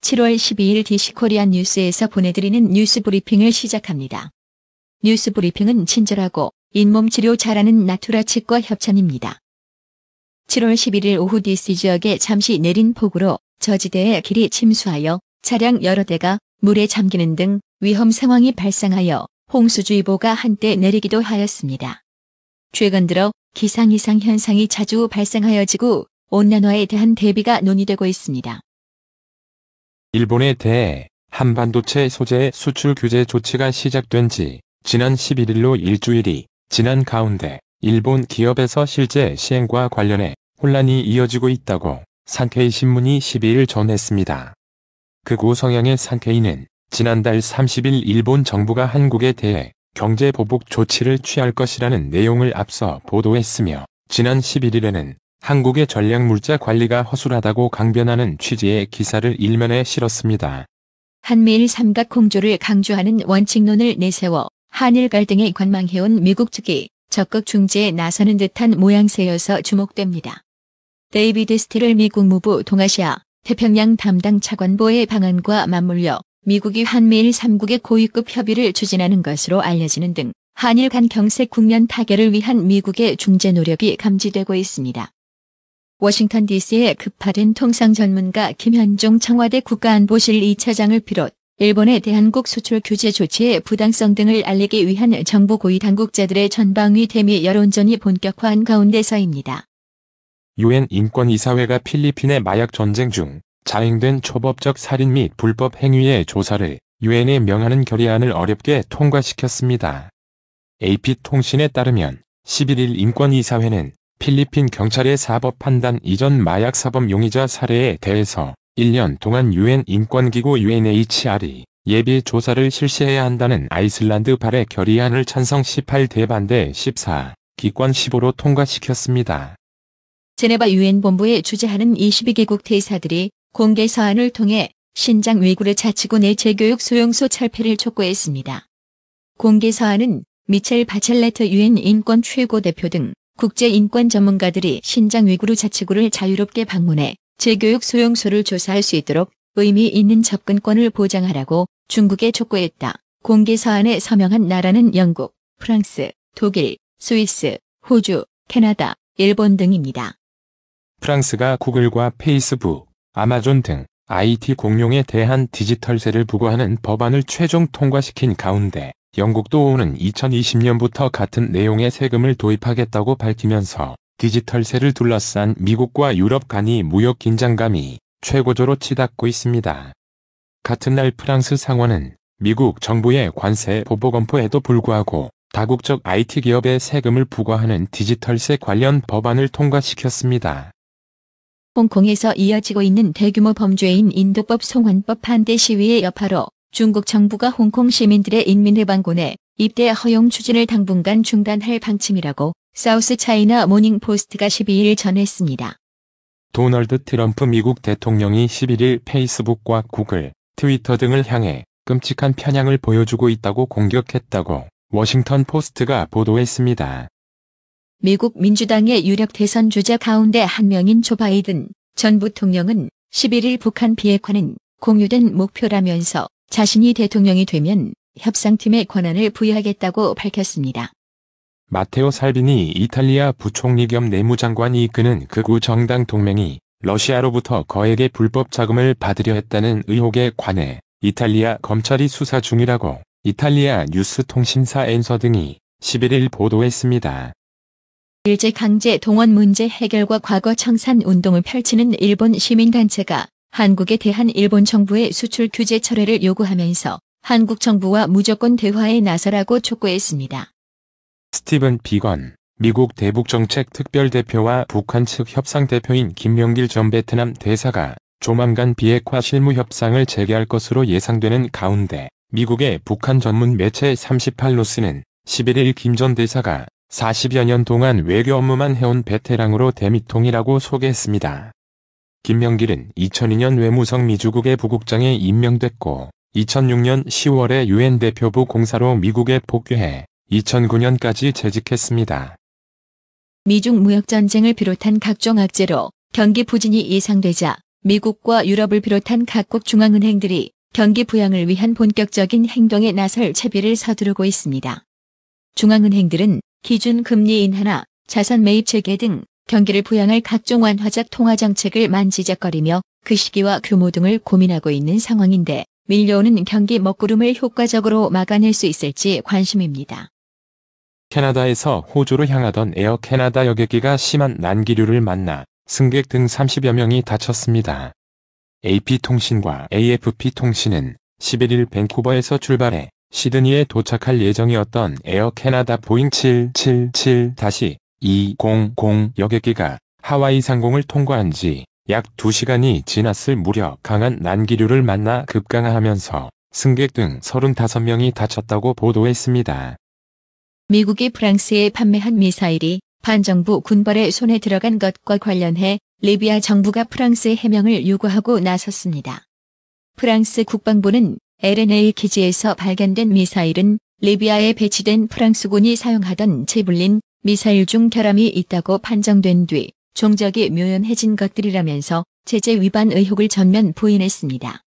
7월 12일 DC코리안 뉴스에서 보내드리는 뉴스 브리핑을 시작합니다. 뉴스 브리핑은 친절하고 잇몸 치료 잘하는 나투라 치과 협찬입니다. 7월 11일 오후 DC 지역에 잠시 내린 폭우로 저지대의 길이 침수하여 차량 여러 대가 물에 잠기는 등 위험 상황이 발생하여 홍수주의보가 한때 내리기도 하였습니다. 최근 들어 기상 이상 현상이 자주 발생하여 지구 온난화에 대한 대비가 논의되고 있습니다. 일본에 대해 한반도체 소재 수출 규제 조치가 시작된 지 지난 11일로 일주일이 지난 가운데 일본 기업에서 실제 시행과 관련해 혼란이 이어지고 있다고 산케이 신문이 12일 전했습니다. 극우 성향의 산케이는 지난달 30일 일본 정부가 한국에 대해 경제 보복 조치를 취할 것이라는 내용을 앞서 보도했으며 지난 11일에는 한국의 전략물자 관리가 허술하다고 강변하는 취지의 기사를 일면에 실었습니다. 한미일 삼각 공조를 강조하는 원칙론을 내세워 한일 갈등에 관망해온 미국 측이 적극 중재에 나서는 듯한 모양새여서 주목됩니다. 데이비드 스틸 미 국무부 동아시아 태평양 담당 차관보의 방안과 맞물려 미국이 한미일 3국의 고위급 협의를 추진하는 것으로 알려지는 등 한일 간 경색 국면 타결을 위한 미국의 중재 노력이 감지되고 있습니다. 워싱턴 DC의 급파된 통상 전문가 김현종 청와대 국가안보실 2차장을 비롯 일본의 대한국 수출 규제 조치의 부당성 등을 알리기 위한 정부 고위 당국자들의 전방위 대미 여론전이 본격화한 가운데서입니다. 유엔 인권이사회가 필리핀의 마약 전쟁 중 자행된 초법적 살인 및 불법 행위의 조사를 유엔에 명하는 결의안을 어렵게 통과시켰습니다. AP통신에 따르면 11일 인권이사회는 필리핀 경찰의 사법 판단 이전 마약 사범 용의자 사례에 대해서 1년 동안 유엔 인권기구 UNHR이 예비 조사를 실시해야 한다는 아이슬란드 발의 결의안을 찬성 18대 반대 14, 기권 15로 통과시켰습니다. 제네바 유엔 본부에 주재하는 22개국 대사들이 공개 서한을 통해 신장 위구르 자치구 내 재교육 소용소 철폐를 촉구했습니다. 공개 서한은 미첼 바첼레트 유엔 인권 최고대표 등 국제인권 전문가들이 신장 위구르 자치구를 자유롭게 방문해 재교육 소용소를 조사할 수 있도록 의미 있는 접근권을 보장하라고 중국에 촉구했다. 공개 서한에 서명한 나라는 영국, 프랑스, 독일, 스위스, 호주, 캐나다, 일본 등입니다. 프랑스가 구글과 페이스북, 아마존 등 IT 공룡에 대한 디지털세를 부과하는 법안을 최종 통과시킨 가운데 영국도 오는 2020년부터 같은 내용의 세금을 도입하겠다고 밝히면서 디지털세를 둘러싼 미국과 유럽 간의 무역 긴장감이 최고조로 치닫고 있습니다. 같은 날 프랑스 상원은 미국 정부의 관세 보복 검토에도 불구하고 다국적 IT 기업에 세금을 부과하는 디지털세 관련 법안을 통과시켰습니다. 홍콩에서 이어지고 있는 대규모 범죄인 인도법 송환법 반대 시위의 여파로 중국 정부가 홍콩 시민들의 인민해방군에 입대 허용 추진을 당분간 중단할 방침이라고 사우스 차이나 모닝 포스트가 12일 전했습니다. 도널드 트럼프 미국 대통령이 11일 페이스북과 구글, 트위터 등을 향해 끔찍한 편향을 보여주고 있다고 공격했다고 워싱턴 포스트가 보도했습니다. 미국 민주당의 유력 대선 주자 가운데 한 명인 조 바이든 전 부통령은 11일 북한 비핵화는 공유된 목표라면서 자신이 대통령이 되면 협상팀의 권한을 부여하겠다고 밝혔습니다. 마테오 살비니 이탈리아 부총리 겸 내무장관이 이끄는 극우 정당 동맹이 러시아로부터 거액의 불법 자금을 받으려 했다는 의혹에 관해 이탈리아 검찰이 수사 중이라고 이탈리아 뉴스통신사 엔서 등이 11일 보도했습니다. 일제강제 동원 문제 해결과 과거 청산 운동을 펼치는 일본 시민단체가 한국에 대한 일본 정부의 수출 규제 철회를 요구하면서 한국 정부와 무조건 대화에 나서라고 촉구했습니다. 스티븐 비건, 미국 대북정책 특별대표와 북한 측 협상대표인 김명길 전 베트남 대사가 조만간 비핵화 실무 협상을 재개할 것으로 예상되는 가운데 미국의 북한 전문 매체 38노스는 11일 김 전 대사가 40여 년 동안 외교 업무만 해온 베테랑으로 대미통이라고 소개했습니다. 김명길은 2002년 외무성 미주국의 부국장에 임명됐고 2006년 10월에 유엔 대표부 공사로 미국에 복귀해 2009년까지 재직했습니다. 미중 무역전쟁을 비롯한 각종 악재로 경기 부진이 예상되자 미국과 유럽을 비롯한 각국 중앙은행들이 경기 부양을 위한 본격적인 행동에 나설 채비를 서두르고 있습니다. 중앙은행들은 기준 금리 인하나 자산 매입 재개 등 경기를 부양할 각종 완화적 통화 정책을 만지작거리며 그 시기와 규모 등을 고민하고 있는 상황인데 밀려오는 경기 먹구름을 효과적으로 막아낼 수 있을지 관심입니다. 캐나다에서 호주로 향하던 에어 캐나다 여객기가 심한 난기류를 만나 승객 등 30여 명이 다쳤습니다. AP통신과 AFP통신은 11일 밴쿠버에서 출발해 시드니에 도착할 예정이었던 에어 캐나다 보잉 777-200 여객기가 하와이 상공을 통과한 지 약 2시간이 지났을 무렵 강한 난기류를 만나 급강하하면서 승객 등 35명이 다쳤다고 보도했습니다. 미국이 프랑스에 판매한 미사일이 반정부 군벌의 손에 들어간 것과 관련해 리비아 정부가 프랑스의 해명을 요구하고 나섰습니다. 프랑스 국방부는 LNA 기지에서 발견된 미사일은 리비아에 배치된 프랑스군이 사용하던 제블린 미사일 중 결함이 있다고 판정된 뒤 종적이 묘연해진 것들이라면서 제재 위반 의혹을 전면 부인했습니다.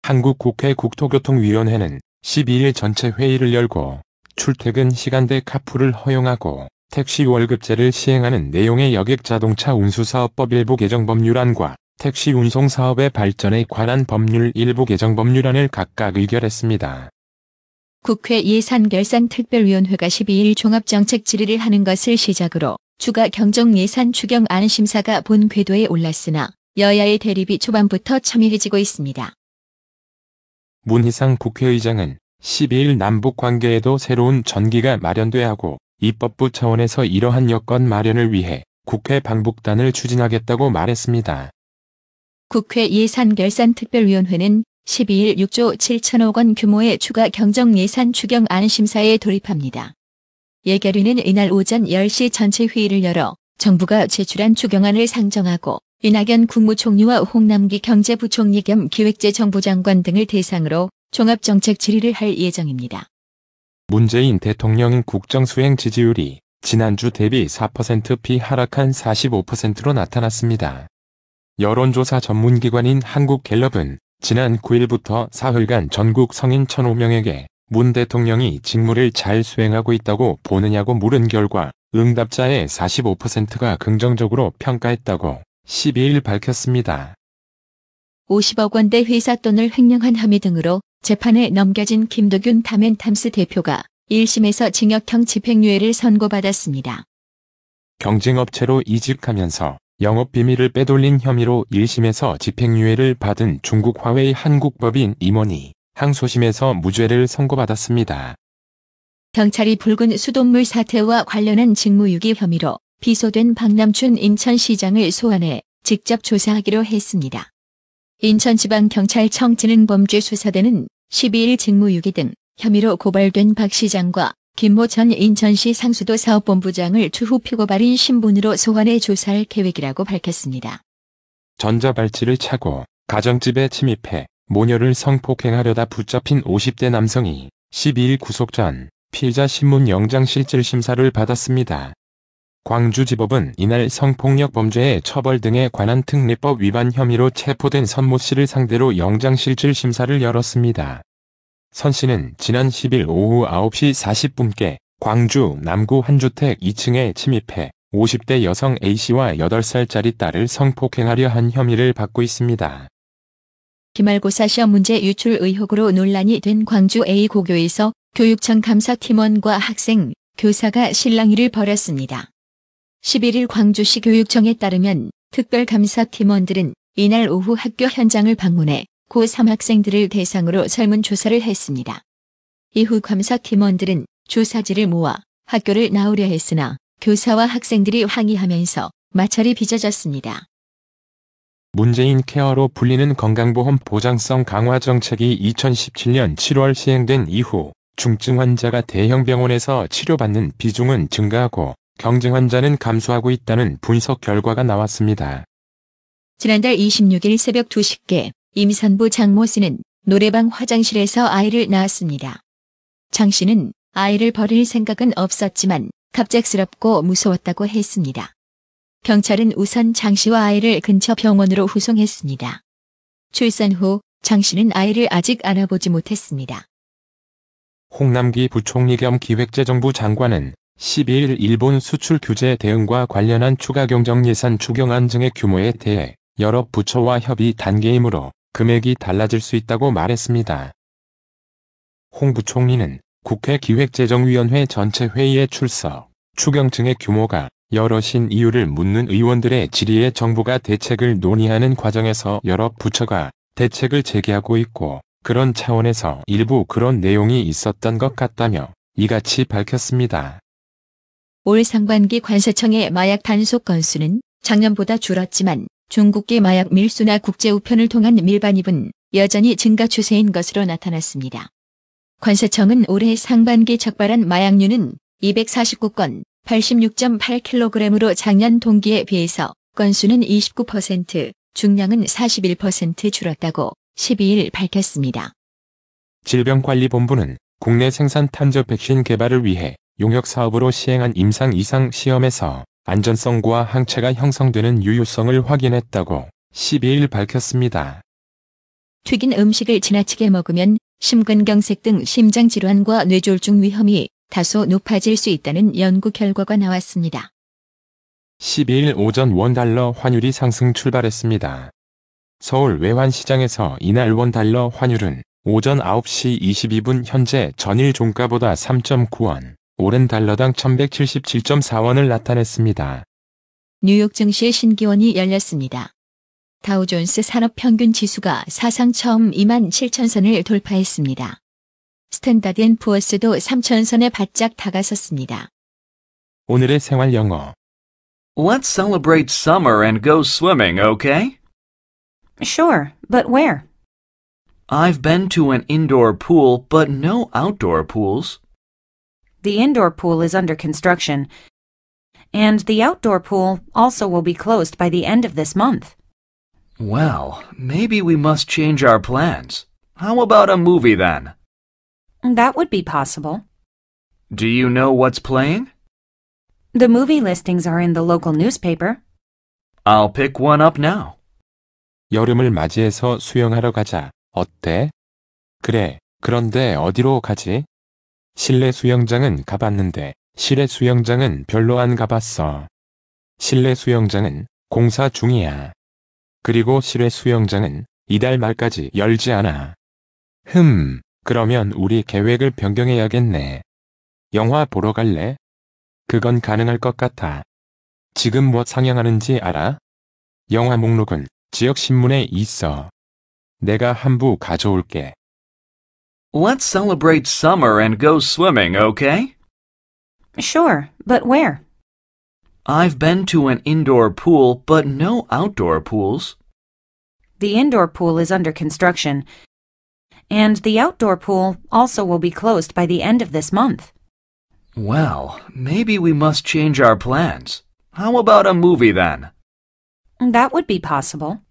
한국 국회 국토교통위원회는 12일 전체 회의를 열고 출퇴근 시간대 카풀을 허용하고 택시 월급제를 시행하는 내용의 여객자동차 운수사업법 일부 개정 법률안과 택시 운송 사업의 발전에 관한 법률 일부 개정 법률안을 각각 의결했습니다. 국회 예산결산특별위원회가 12일 종합정책 질의를 하는 것을 시작으로 추가 경정예산 추경안 심사가 본 궤도에 올랐으나 여야의 대립이 초반부터 첨예해지고 있습니다. 문희상 국회의장은 12일 남북 관계에도 새로운 전기가 마련돼야 하고 입법부 차원에서 이러한 여건 마련을 위해 국회 방북단을 추진하겠다고 말했습니다. 국회 예산결산특별위원회는 12일 6조 7천억 원 규모의 추가 경정예산 추경안 심사에 돌입합니다. 예결위는 이날 오전 10시 전체 회의를 열어 정부가 제출한 추경안을 상정하고 이낙연 국무총리와 홍남기 경제부총리 겸 기획재정부 장관 등을 대상으로 종합정책 질의를 할 예정입니다. 문재인 대통령 국정수행 지지율이 지난주 대비 4%피 하락한 45%로 나타났습니다. 여론조사 전문기관인 한국갤럽은 지난 9일부터 사흘간 전국 성인 1,005명에게 문 대통령이 직무를 잘 수행하고 있다고 보느냐고 물은 결과 응답자의 45%가 긍정적으로 평가했다고 12일 밝혔습니다. 50억 원대 회사 돈을 횡령한 혐의 등으로 재판에 넘겨진 김도균 다멘탐스 대표가 1심에서 징역형 집행유예를 선고받았습니다. 경쟁업체로 이직하면서 영업비밀을 빼돌린 혐의로 1심에서 집행유예를 받은 중국 화웨이 한국법인 임원이 항소심에서 무죄를 선고받았습니다. 경찰이 붉은 수돗물 사태와 관련한 직무유기 혐의로 비소된 박남춘 인천시장을 소환해 직접 조사하기로 했습니다. 인천지방경찰청 지능범죄수사대는 12일 직무유기 등 혐의로 고발된 박 시장과 김모 전 인천시 상수도 사업본부장을 추후 피고발인 신분으로 소환해 조사할 계획이라고 밝혔습니다. 전자발찌를 차고 가정집에 침입해 모녀를 성폭행하려다 붙잡힌 50대 남성이 12일 구속 전 피의자 신문 영장실질 심사를 받았습니다. 광주지법은 이날 성폭력 범죄의 처벌 등에 관한 특례법 위반 혐의로 체포된 선모 씨를 상대로 영장실질 심사를 열었습니다. 선 씨는 지난 10일 오후 9시 40분께 광주 남구 한 주택 2층에 침입해 50대 여성 A씨와 8살짜리 딸을 성폭행하려 한 혐의를 받고 있습니다. 기말고사 시험 문제 유출 의혹으로 논란이 된 광주 A고교에서 교육청 감사팀원과 학생, 교사가 실랑이를 벌였습니다. 11일 광주시 교육청에 따르면 특별감사팀원들은 이날 오후 학교 현장을 방문해 고3 학생들을 대상으로 설문조사를 했습니다. 이후 감사팀원들은 조사지를 모아 학교를 나오려 했으나 교사와 학생들이 항의하면서 마찰이 빚어졌습니다. 문재인 케어로 불리는 건강보험 보장성 강화 정책이 2017년 7월 시행된 이후 중증 환자가 대형 병원에서 치료받는 비중은 증가하고 경증 환자는 감소하고 있다는 분석 결과가 나왔습니다. 지난달 26일 새벽 2시께 임산부 장모 씨는 노래방 화장실에서 아이를 낳았습니다. 장 씨는 아이를 버릴 생각은 없었지만 갑작스럽고 무서웠다고 했습니다. 경찰은 우선 장 씨와 아이를 근처 병원으로 후송했습니다. 출산 후 장 씨는 아이를 아직 알아보지 못했습니다. 홍남기 부총리 겸 기획재정부 장관은 12일 일본 수출 규제 대응과 관련한 추가 경정 예산 추경안 등의 규모에 대해 여러 부처와 협의 단계이므로 금액이 달라질 수 있다고 말했습니다. 홍 부총리는 국회 기획재정위원회 전체 회의에 출석, 추경증의 규모가 여럿인 이유를 묻는 의원들의 질의에 정부가 대책을 논의하는 과정에서 여러 부처가 대책을 제기하고 있고 그런 차원에서 일부 그런 내용이 있었던 것 같다며 이같이 밝혔습니다. 올 상반기 관세청의 마약 단속 건수는 작년보다 줄었지만 중국계 마약 밀수나 국제 우편을 통한 밀반입은 여전히 증가 추세인 것으로 나타났습니다. 관세청은 올해 상반기 적발한 마약류는 249건, 86.8kg으로 작년 동기에 비해서 건수는 29%, 중량은 41% 줄었다고 12일 밝혔습니다. 질병관리본부는 국내 생산 탄저 백신 개발을 위해 용역 사업으로 시행한 임상 이상 시험에서 안전성과 항체가 형성되는 유효성을 확인했다고 12일 밝혔습니다. 튀긴 음식을 지나치게 먹으면 심근경색 등 심장질환과 뇌졸중 위험이 다소 높아질 수 있다는 연구 결과가 나왔습니다. 12일 오전 원달러 환율이 상승 출발했습니다. 서울 외환시장에서 이날 원달러 환율은 오전 9시 22분 현재 전일 종가보다 3.9원, 오른 달러당 1177.4원을 나타냈습니다. 뉴욕 증시 신기원이 열렸습니다. 다우존스 산업평균지수가 사상 처음 27,000선을 돌파했습니다. 스탠다드앤푸어스도 3,000선에 바짝 다가섰습니다. 오늘의 생활 영어. Let's celebrate summer and go swimming, okay? Sure, but where? I've been to an indoor pool, but no outdoor pools. The indoor pool is under construction, and the outdoor pool also will be closed by the end of this month. Well, maybe we must change our plans. How about a movie then? That would be possible. Do you know what's playing? The movie listings are in the local newspaper. I'll pick one up now. 여름을 맞이해서 수영하러 가자. 어때? 그래, 그런데 어디로 가지? 실내 수영장은 가봤는데 실외 수영장은 별로 안 가봤어. 실내 수영장은 공사 중이야. 그리고 실외 수영장은 이달 말까지 열지 않아. 그러면 우리 계획을 변경해야겠네. 영화 보러 갈래? 그건 가능할 것 같아. 지금 뭐 상영하는지 알아? 영화 목록은 지역 신문에 있어. 내가 한 부 가져올게. Let's celebrate summer and go swimming, okay? Sure, but where? I've been to an indoor pool, but no outdoor pools. The indoor pool is under construction, and the outdoor pool also will be closed by the end of this month. Well, maybe we must change our plans. How about a movie then? That would be possible.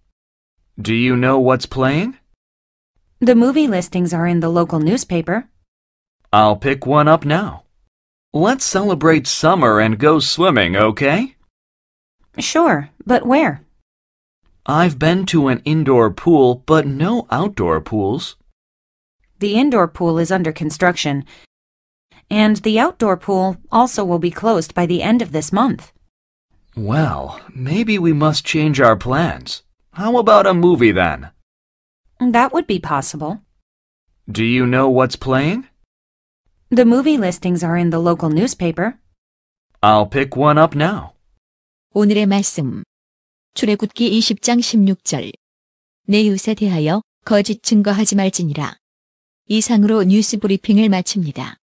Do you know what's playing? The movie listings are in the local newspaper. I'll pick one up now. Let's celebrate summer and go swimming, okay? Sure, but where? I've been to an indoor pool, but no outdoor pools. The indoor pool is under construction, and the outdoor pool also will be closed by the end of this month. Well, maybe we must change our plans. How about a movie then? That would be possible. Do you know what's playing? The movie listings are in the local newspaper. I'll pick one up now. 오늘의 말씀. 출애굽기 20장 16절. 내 이웃에 대하여 거짓 증거하지 말지니라. 이상으로 뉴스 브리핑을 마칩니다.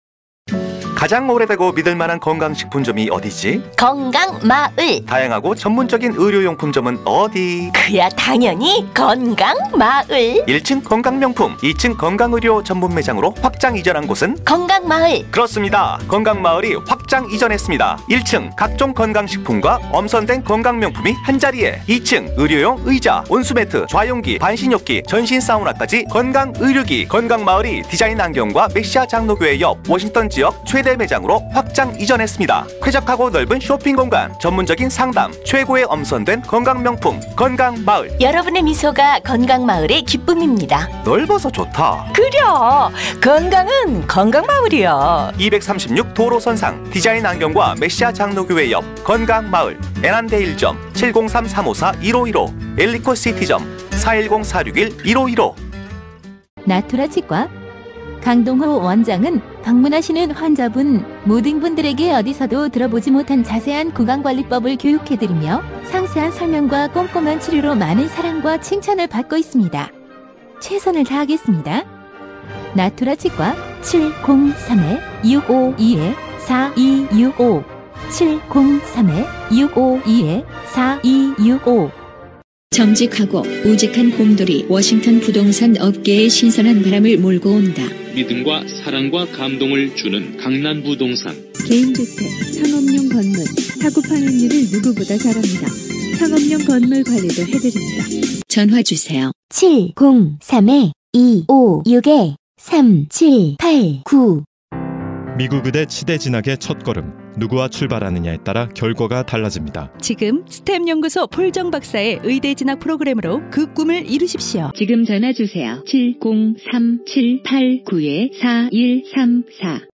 가장 오래되고 믿을만한 건강식품점이 어디지? 건강마을. 다양하고 전문적인 의료용품점은 어디? 그야 당연히 건강마을. 1층 건강명품, 2층 건강의료 전문 매장으로 확장 이전한 곳은? 건강마을. 그렇습니다. 건강마을이 확장 이전했습니다. 1층 각종 건강식품과 엄선된 건강명품이 한자리에, 2층 의료용 의자, 온수매트, 좌용기, 반신욕기, 전신 사우나까지 건강의료기. 건강마을이 디자인 안경과 메시아 장로교회 옆 워싱턴 지역 최대 월드에 매장으로 확장 이전했습니다. 쾌적하고 넓은 쇼핑 공간, 전문적인 상담, 최고의 엄선된 건강명품 건강마을. 여러분의 미소가 건강마을의 기쁨입니다. 넓어서 좋다. 그려 건강은 건강마을이야. 236 도로선상 디자인 안경과 메시아 장로교회 옆 건강마을. 애난데일점 703-354-1515 엘리코시티점 410-461-1515. 나투라 치과 강동호 원장은 방문하시는 환자분 모든 분들에게 어디서도 들어보지 못한 자세한 구강관리법을 교육해드리며 상세한 설명과 꼼꼼한 치료로 많은 사랑과 칭찬을 받고 있습니다. 최선을 다하겠습니다. 나투라 치과 703-652-4265 703-652-4265. 정직하고 우직한 곰돌이 워싱턴 부동산 업계에 신선한 바람을 몰고 온다. 믿음과 사랑과 감동을 주는 강남부동산. 개인주택, 상업용 건물, 사고 파행률을 누구보다 잘합니다. 상업용 건물 관리도 해드립니다. 전화 주세요. 703-256-3789. 미국 의대 치대 진학의 첫걸음, 누구와 출발하느냐에 따라 결과가 달라집니다. 지금 스템 연구소 폴정 박사의 의대 진학 프로그램으로 그 꿈을 이루십시오. 지금 전화 주세요. 703-789-4134